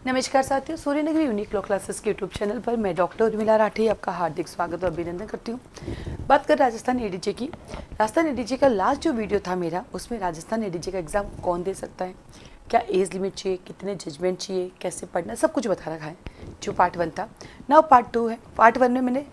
नमस्कार साथियों, Suryanagari unique law classes के यूट्यूब चैनल पर मैं डॉक्टर उर्मिला राठी आपका हार्दिक स्वागत और अभिनंदन करती हूँ। बात कर राजस्थान एडीजे की। राजस्थान एडीजे का लास्ट जो वीडियो था मेरा, उसमें राजस्थान एडीजे का एग्ज़ाम कौन दे सकता है, क्या एज लिमिट चाहिए, कितने जजमेंट चाहिए, कैसे पढ़ना, सब कुछ बता रखा है जो पार्ट 1 था। नाउ पार्ट 2 है। पार्ट 1 में मैंने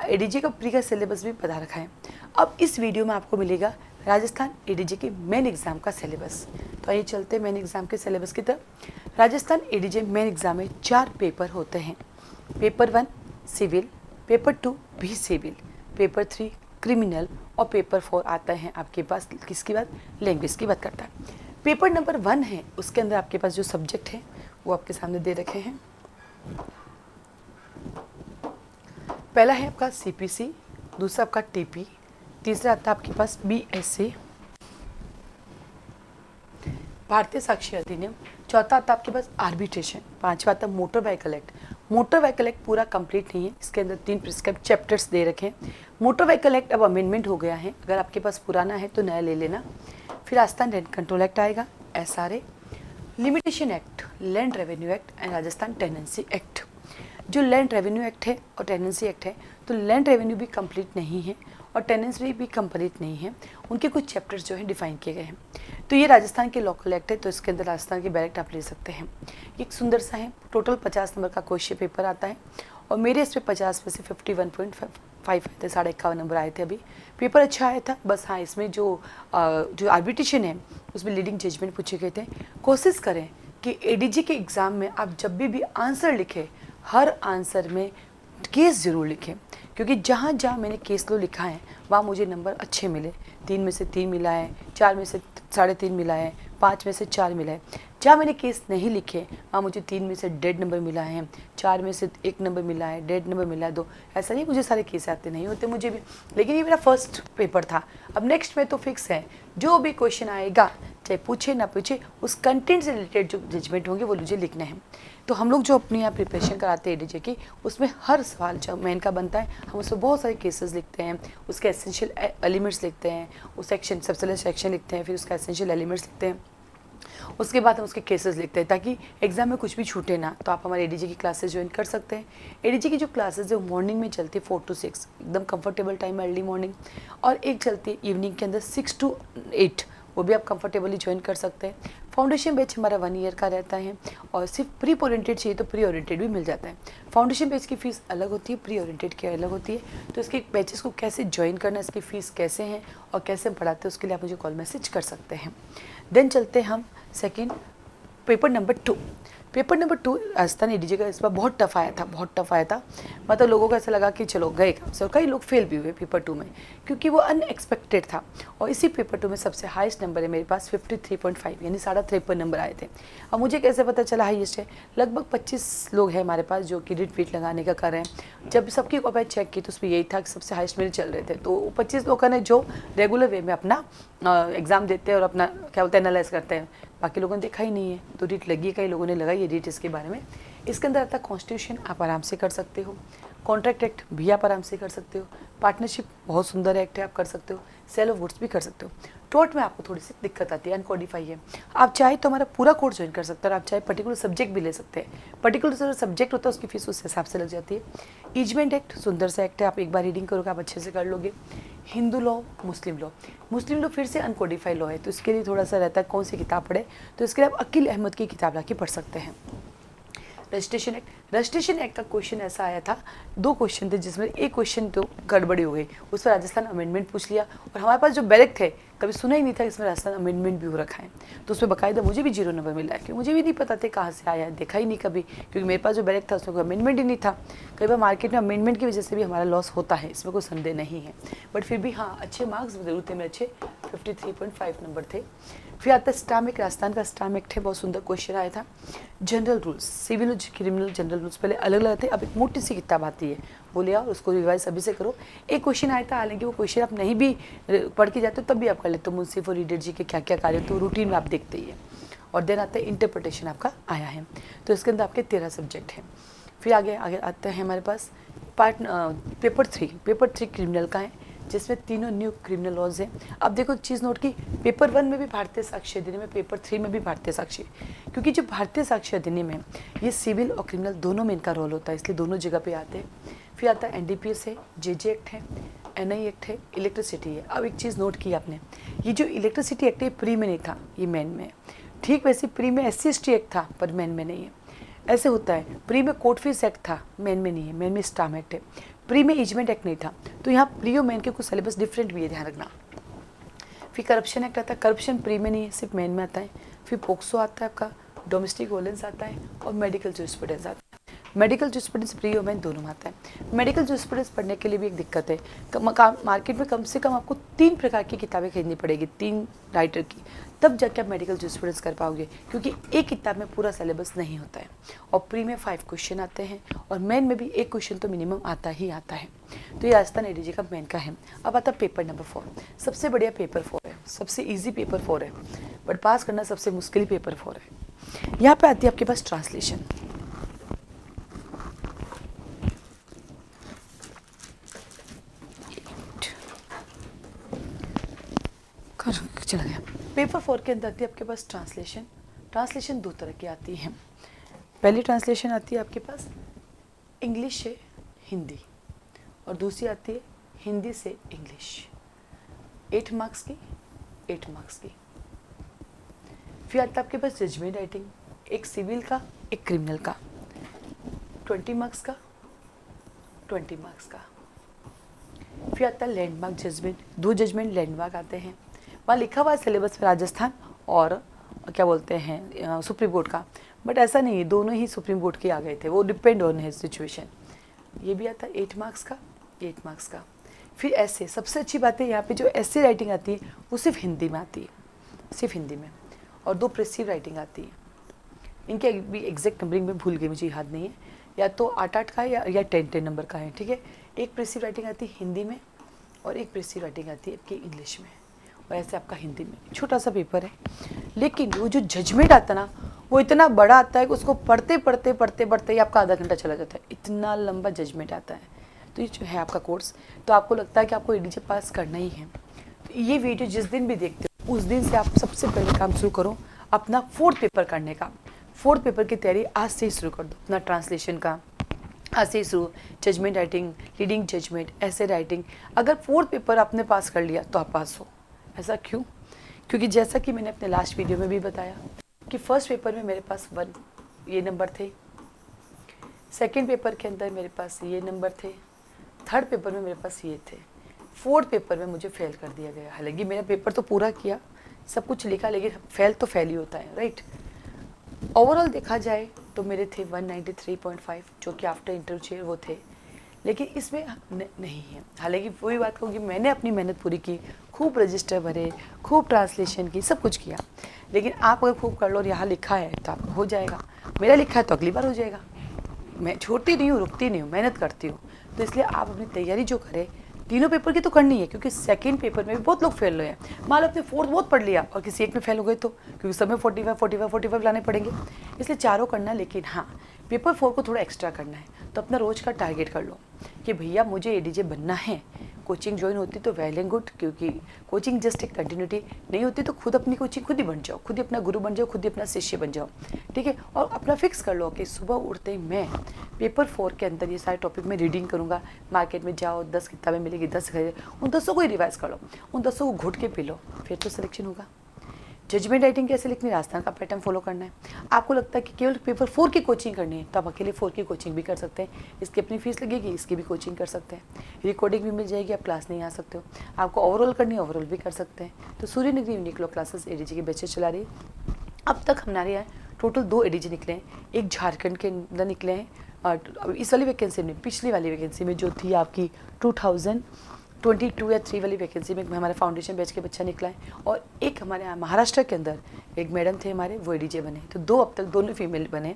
एडीजे का प्री का सिलेबस भी बता रखा है। अब इस वीडियो में आपको मिलेगा राजस्थान एडीजे के मेन एग्ज़ाम का सिलेबस। तो आइए चलते हैं मेन एग्ज़ाम के सिलेबस की तरफ। राजस्थान एडीजे मेन एग्ज़ाम में 4 पेपर होते हैं। पेपर 1 सिविल, पेपर 2 भी सिविल, पेपर 3 क्रिमिनल और पेपर 4 आता है आपके पास किसकी बात, लैंग्वेज की बात करता है। पेपर नंबर 1 है, उसके अंदर आपके पास जो सब्जेक्ट है वो आपके सामने दे रखे हैं। पहला है आपका सीपीसी, दूसरा आपका टीपी, तीसरा आता है आपके पास बीएससी भारतीय साक्ष्य अधिनियम, चौथा आता है आपके पास आर्बिट्रेशन, पांचवा आता है motor vehicle act. Motor vehicle act पूरा कंप्लीट नहीं है, इसके अंदर 3 प्रिस्क्राइब चैप्टर्स दे रखे हैं। मोटर व्हीकल एक्ट अब अमेंडमेंट हो गया है, अगर आपके पास पुराना है तो नया ले लेना। फिर राजस्थान रेंट कंट्रोल एक्ट आएगा, SRA, limitation act, land revenue act and Rajasthan tenancy act. जो लैंड रेवेन्यू एक्ट है और टेनेंसी एक्ट है, तो लैंड रेवेन्यू भी कंप्लीट नहीं है और टेनेंसी भी कंप्लीट नहीं है, उनके कुछ चैप्टर्स जो हैं डिफाइन किए गए हैं। तो ये राजस्थान के लोकल एक्ट है, तो इसके अंदर राजस्थान के डायरेक्ट आप ले सकते हैं। एक सुंदर सा है, टोटल 50 नंबर का क्वेश्चन पेपर आता है और मेरे इस पर 50 में से 51.5 आए थे, 51.5 नंबर आए थे। अभी पेपर अच्छा आया था, बस हाँ इसमें जो आर्बिट्रेशन है उसमें लीडिंग जजमेंट पूछे गए थे। कोशिश करें कि एडीजी के एग्ज़ाम में आप जब भी आंसर लिखें, हर आंसर में केस ज़रूर लिखें, क्योंकि जहाँ जहाँ मैंने केस लो लिखा है वहाँ मुझे नंबर अच्छे मिले। 3 में से 3 मिला है, 4 में से 3.5 मिला है, 5 में से 4 मिला है। जहाँ मैंने केस नहीं लिखे वहाँ मुझे 3 में से 1.5 नंबर मिला है, 4 में से 1 नंबर मिला है, 1.5 नंबर मिला है, 2। ऐसा नहीं मुझे सारे केस आते नहीं होते मुझे भी, लेकिन ये मेरा फर्स्ट पेपर था। अब नेक्स्ट में तो फिक्स है, जो भी क्वेश्चन आएगा चाहे पूछे ना पूछे, उस कंटेंट से रिलेटेड जो जजमेंट होंगे वो मुझे लिखने हैं। तो हम लोग जो अपनी यहाँ प्रिपरेशन कराते हैं एडीजे की, उसमें हर सवाल जो मेन का बनता है हम उसमें बहुत सारे केसेस लिखते हैं, उसके एसेंशियल एलिमेंट्स लिखते हैं, उस सेक्शन सबसे पहले सेक्शन लिखते हैं, फिर उसका एसेंशियल एलिमेंट्स लिखते हैं, उसके बाद हम उसके केसेस लिखते हैं ताकि एग्जाम में कुछ भी छूटे ना। तो आप हमारे एडीजी की क्लासेस ज्वाइन कर सकते हैं। एडीजी की जो क्लासेस है मॉर्निंग में चलती है 4 to 6, एकदम कंफर्टेबल टाइम है अर्ली मॉर्निंग, और एक चलती है इवनिंग के अंदर 6 to 8, वो भी आप कंफर्टेबली ज्वाइन कर सकते हैं। फाउंडेशन बैच हमारा 1 ईयर का रहता है और सिर्फ प्री ओरिएंटेड चाहिए तो प्री ओरिएंटेड भी मिल जाता है। फाउंडेशन बैच की फ़ीस अलग होती है, प्री ओरिएंटेड की अलग होती है। तो इसके बैचेस को कैसे ज्वाइन करना, इसकी फ़ीस कैसे हैं और कैसे हम पढ़ाते हैं, उसके लिए आप मुझे कॉल मैसेज कर सकते हैं। देन चलते हैं हम second paper number 2। Paper number 2 Rajasthan ADJ का इस बार बहुत टफ आया था, बहुत टफ आया था। मतलब लोगों को ऐसा लगा कि चलो गए काम से, और कई लोग फेल भी हुए पेपर 2 में, क्योंकि वो अनएक्सपेक्टेड था। और इसी पेपर 2 में सबसे हाईएस्ट नंबर है मेरे पास 53.5, यानी 53.5 नंबर आए थे। अब मुझे कैसे पता चला हाईएस्ट है, लगभग 25 लोग हैं हमारे पास जो कि रिपीट लगाने का कर रहे हैं। जब सबकी कॉपी चेक की तो उसमें यही था कि सबसे हाईएस्ट मेरे चल रहे थे। तो 25 लोगों ने जो रेगुलर वे में अपना एग्ज़ाम देते हैं और अपना क्या बोलते हैं एनालाइज करते हैं, बाकी लोगों ने देखा ही नहीं है, तो रीट लगी है, कई लोगों ने लगाई है रीट इसके बारे में। इसके अंदर आता है कॉन्स्टिट्यूशन, आप आराम से कर सकते हो, कॉन्ट्रैक्ट एक्ट भी आप आराम से कर सकते हो, पार्टनरशिप बहुत सुंदर एक्ट है, आप कर सकते हो, सेल ऑफ गुड्स भी कर सकते हो। टोट में आपको थोड़ी सी दिक्कत आती है, अनकोडिफाई है। आप चाहे तो हमारा पूरा कोर्स ज्वाइन कर सकते हैं, और आप चाहे पर्टिकुलर सब्जेक्ट भी ले सकते हैं। पर्टिकुलर सब्जेक्ट होता है उसकी फीस उस हिसाब से लग जाती है। ईजमेंट एक्ट सुंदर सा एक्ट है, आप एक बार रीडिंग करोगे आप अच्छे से कर लोगे। हिंदू लॉ, मुस्लिम लॉ फिर से अनकोडिफाइड लॉ है, तो इसके लिए थोड़ा सा रहता है कौन सी किताब पढ़े, तो इसके लिए आप अकील अहमद की किताब ला के पढ़ सकते हैं। रजिस्ट्रेशन एक्ट का क्वेश्चन ऐसा आया था, 2 क्वेश्चन थे जिसमें एक क्वेश्चन तो गड़बड़ी हो गई, उस पर राजस्थान अमेंडमेंट पूछ लिया, और हमारे पास जो बैरक थे कभी सुना ही नहीं था इसमें राजस्थान अमेंडमेंट भी हो रखा है, तो उसमें बाकायदा मुझे भी 0 नंबर मिला है, क्योंकि मुझे भी नहीं पता था कहाँ से आया, देखा ही नहीं कभी, क्योंकि मेरे पास जो बैरक था उसमें कोई अमेंडमेंट ही नहीं था। कई बार मार्केट में अमेंडमेंट की वजह से भी हमारा लॉस होता है, इसमें कोई संदेह नहीं है, बट फिर भी हाँ अच्छे मार्क्स जरूर थे मेरे, अच्छे 53.5 नंबर थे। फिर आता है स्टाम एक्ट, राजस्थान का स्टाम एक्ट है, बहुत सुंदर क्वेश्चन आया था। जनरल रूल्स, सिविल और क्रिमिनल जनरल रूल्स पहले अलग अलग थे, अब एक मोटी सी किताब आती है, वो लिया और उसको रिवाइज अभी से करो। एक क्वेश्चन आया था, हालांकि वो क्वेश्चन आप नहीं भी पढ़ के जाते हो तब भी आप कर लेते हो, मुंसिफ और रीडर जी के क्या क्या कार्य तो रूटीन में आप देखते ही है। और देन आता है इंटरप्रिटेशन आपका आया है, तो इसके अंदर आपके 13 सब्जेक्ट हैं। फिर आगे आगे आता है हमारे पास पेपर 3 क्रिमिनल का है, जिसमें तीनों न्यू क्रिमिनल लॉज हैं। अब देखो चीज़ नोट की, पेपर 1 में भी भारतीय साक्ष्य अधिनियम है, पेपर 3 में भी भारतीय साक्ष्य, क्योंकि जो भारतीय साक्ष्य अधिनियम है ये सिविल और क्रिमिनल दोनों में इनका रोल होता है, इसलिए दोनों जगह पे आते हैं। फिर आता है NDPS है, JJ एक्ट है, NI एक्ट है, इलेक्ट्रिसिटी है। अब एक चीज़ नोट की आपने, ये जो इलेक्ट्रिसिटी एक्ट है प्री में नहीं था, ये मेन में है। ठीक वैसे प्री में SC/ST एक्ट था पर मेन में नहीं है। ऐसे होता है, प्री में कोर्ट फीस एक्ट था, मेन में नहीं है, मेन में स्टाम्प एक्ट है। प्री में एजमेंट एक्ट नहीं था, तो यहाँ प्री और मेन के कुछ सिलेबस डिफरेंट भी है, ध्यान रखना। फिर करप्शन एक्ट आता है, करप्शन प्री में नहीं है, सिर्फ मेन में आता है। फिर पोक्सो आता है आपका, डोमेस्टिक वायलेंस आता है और मेडिकल जूरिस्प्रूडेंस आता है। मेडिकल जूरिस्प्रूडेंस प्री और मेन दोनों में आता है। मेडिकल जूरिस्प्रूडेंस पढ़ने के लिए भी एक दिक्कत है, मार्केट में कम से कम आपको 3 प्रकार की किताबें खरीदनी पड़ेगी, 3 राइटर की, तब जाके आप मेडिकल जूरिस्प्रूडेंस कर पाओगे, क्योंकि एक किताब में पूरा सिलेबस नहीं होता है। और प्री में 5 क्वेश्चन आते हैं और मेन में भी 1 क्वेश्चन तो मिनिमम आता ही आता है। तो ये राजस्थान ADJ का मेन का है। अब आता है पेपर नंबर 4, सबसे बढ़िया पेपर 4 है, सबसे ईजी पेपर 4 है, बट पास करना सबसे मुश्किल पेपर 4 है। यहाँ पे आती है आपके पास ट्रांसलेशन। चला गया। पेपर 4 के अंदर आती है आपके पास ट्रांसलेशन। ट्रांसलेशन 2 तरह की आती है। पहली ट्रांसलेशन आती है आपके पास इंग्लिश से हिंदी और दूसरी आती है हिंदी से इंग्लिश। 8 मार्क्स की, 8 मार्क्स की। फिर आता है आपके पास जजमेंट राइटिंग, एक सिविल का एक क्रिमिनल का, 20 मार्क्स का, 20 मार्क्स का। फिर आता है लैंडमार्क जजमेंट, 2 जजमेंट लैंडमार्क आते हैं। वहाँ लिखा हुआ है सिलेबस में राजस्थान और क्या बोलते हैं सुप्रीम कोर्ट का, बट ऐसा नहीं है, दोनों ही सुप्रीम कोर्ट के आ गए थे, वो डिपेंड ऑन है सिचुएशन। ये भी आता है 8 मार्क्स का, 8 मार्क्स का। फिर ऐसे सबसे अच्छी बात है यहाँ पे जो ऐसे राइटिंग आती है वो सिर्फ हिंदी में आती है, सिर्फ हिंदी में, और 2 प्रेसिव राइटिंग आती है। इनके भी एग्जैक्ट नंबरिंग में भूल गई, मुझे याद नहीं है, या तो 8-8 का है या 10-10 नंबर का है, ठीक है। एक प्रेसिव राइटिंग आती है हिंदी में और एक प्रेसिव राइटिंग आती है आपकी इंग्लिश में, और ऐसे आपका हिंदी में। छोटा सा पेपर है, लेकिन वो जो जजमेंट आता है ना वो इतना बड़ा आता है कि उसको पढ़ते पढ़ते पढ़ते पढ़ते ही आपका आधा घंटा चला जाता है, इतना लंबा जजमेंट आता है। तो ये जो है आपका कोर्स, तो आपको लगता है कि आपको ADJ पास करना ही है, तो ये वीडियो जिस दिन भी देखते हो उस दिन से आप सबसे पहले काम शुरू करो अपना 4th पेपर करने का। 4th पेपर की तैयारी आज से ही शुरू कर दो, अपना ट्रांसलेशन का आज से ही शुरू, जजमेंट राइटिंग, रीडिंग जजमेंट, ऐसे राइटिंग। अगर 4th पेपर आपने पास कर लिया तो आप पास हो। ऐसा क्यों? क्योंकि जैसा कि मैंने अपने लास्ट वीडियो में भी बताया कि फर्स्ट पेपर में मेरे पास 1 ये नंबर थे, सेकंड पेपर के अंदर मेरे पास ये नंबर थे, थर्ड पेपर में मेरे पास ये थे, 4th पेपर में मुझे फेल कर दिया गया। हालांकि मेरा पेपर तो पूरा किया, सब कुछ लिखा, लेकिन फेल तो फेल ही होता है, राइट। ओवरऑल देखा जाए तो मेरे थे 193.5 जो कि आफ्टर इंटरव्यू वो थे, लेकिन इसमें नहीं है। हालांकि वही बात कहूँ कि मैंने अपनी मेहनत पूरी की, खूब रजिस्टर भरे, खूब ट्रांसलेशन की, सब कुछ किया, लेकिन आप अगर खूब कर लो और यहाँ लिखा है तो आपको हो जाएगा, मेरा लिखा है तो अगली बार हो जाएगा। मैं छोड़ती नहीं हूँ, रुकती नहीं हूँ, मेहनत करती हूँ। तो इसलिए आप अपनी तैयारी जो करें, तीनों पेपर की तो करनी है, क्योंकि सेकंड पेपर में भी बहुत लोग फेल हुए हैं। मान लो आपने 4th बहुत पढ़ लिया और किसी एक में फेल हो गए तो, क्योंकि सब में 45 लाने पड़ेंगे, इसलिए चारों करना। लेकिन हाँ, पेपर 4 को थोड़ा एक्स्ट्रा करना है, तो अपना रोज का टारगेट कर लो कि भैया मुझे ADJ बनना है। कोचिंग ज्वाइन होती तो वेल एंड गुड, क्योंकि कोचिंग जस्ट एक कंटिन्यूटी, नहीं होती तो खुद अपनी कोचिंग खुद ही बन जाओ, खुद ही अपना गुरु बन जाओ, खुद ही अपना शिष्य बन जाओ, ठीक है। और अपना फिक्स कर लो कि सुबह उठते ही मैं पेपर 4 के अंदर ये सारे टॉपिक में रीडिंग करूँगा। मार्केट में जाओ, 10 किताबें मिलेगी, 10 खरीदे, उन 10 को ही रिवाइज कर लो, उन 10 को घुट के पी लो, फिर तो सिलेक्शन होगा। जजमेंट राइटिंग कैसे लिखनी, राजस्थान का पैटर्न फॉलो करना है। आपको लगता है कि केवल पेपर 4 की कोचिंग करनी है, तो आप अकेले 4 की कोचिंग भी कर सकते हैं, इसकी अपनी फीस लगेगी, इसकी भी कोचिंग कर सकते हैं, रिकॉर्डिंग भी मिल जाएगी, आप क्लास नहीं आ सकते हो। आपको ओवरऑल करनी है, ओवरऑल भी कर सकते हैं। तो सूर्य नगरी यूनिक्लो क्लासेस ADJ के बैचेस चला रही है। अब तक हमारे यहाँ टोटल 2 ADJ निकले हैं, एक झारखंड के अंदर निकले हैं। इस वाली वैकेंसी में, पिछली वाली वैकेंसी में जो थी आपकी 2022 या 3 वाली वैकेंसी में हमारे फाउंडेशन बैच के बच्चा निकला है, और एक हमारे यहाँ महाराष्ट्र के अंदर एक मैडम थे हमारे, वो ADJ बने। तो 2 अब तक दोनों फीमेल बने,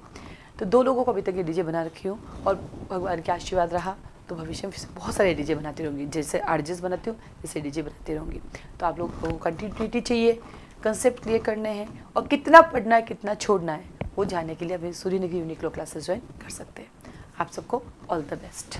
तो 2 लोगों को अभी तक ADJ बना रखी हूँ, और भगवान का आशीर्वाद रहा तो भविष्य में बहुत सारे ADJ बनाती रहूँगी, जैसे RJs बनाती हूँ जैसे ADJ बनाती रहूँगी। तो आप लोग को कंटिन्यूटी चाहिए, कंसेप्ट क्लियर करने हैं, और कितना पढ़ना है कितना छोड़ना है वो जानने के लिए अभी सूर्य नगरी यूनिक्लो क्लासेस ज्वाइन कर सकते हैं। आप सबको ऑल द बेस्ट।